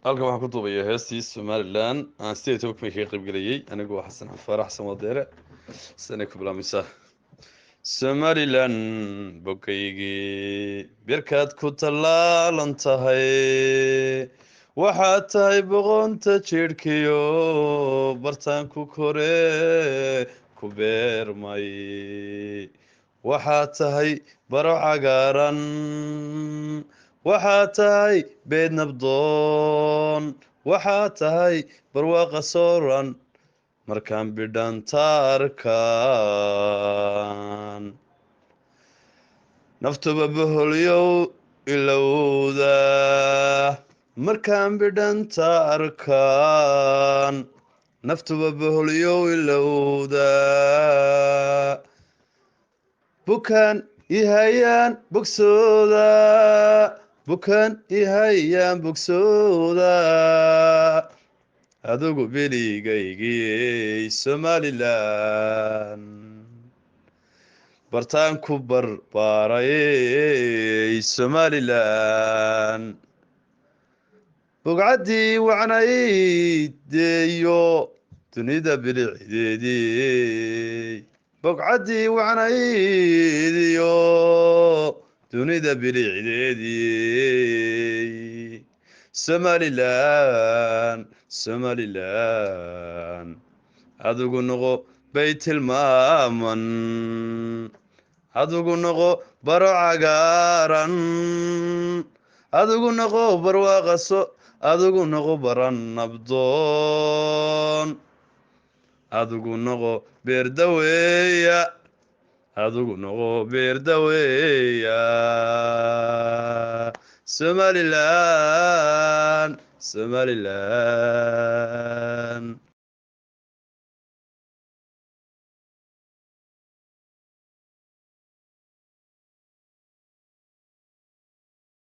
halkan waxaan ku duubayaa heestii somalilan aan sideed toban kaga qaybgelayay anigoo xasan xafaarax samadeere sanay ku bilaameysaa somalilan bogaygii birkaad ku tallaalan tahay waxaad tahay boqonta jidhkiyo bartaan ku kore ku beermay waxaad tahay baro cagaaran waxaad tahay beed nabdoon waxaad tahay barwaaqa sooran markaan bidhantaarkaan naftuba boholyow ilowda markaan bidhantaarkaan naftuba boholyow ilowda bukaan ihayaan bogsooda bukaan ihayaan bogsooda adugu beligaygii somalilan bartaan ku barbaarayey somalilan bogcaddii wacnaydeeyo dunida bilicdeedii bogcaddii wacnaydiyo dunida bilicdeedii somalilan somalilan adigu noqo baytilmaaman adigu noqo baro cagaaran adigu noqo barwaaqaso adigu noqo baran nabdoon adigu noqo beerdaweeya adigu noqo beerdaweeya somalilan somalilan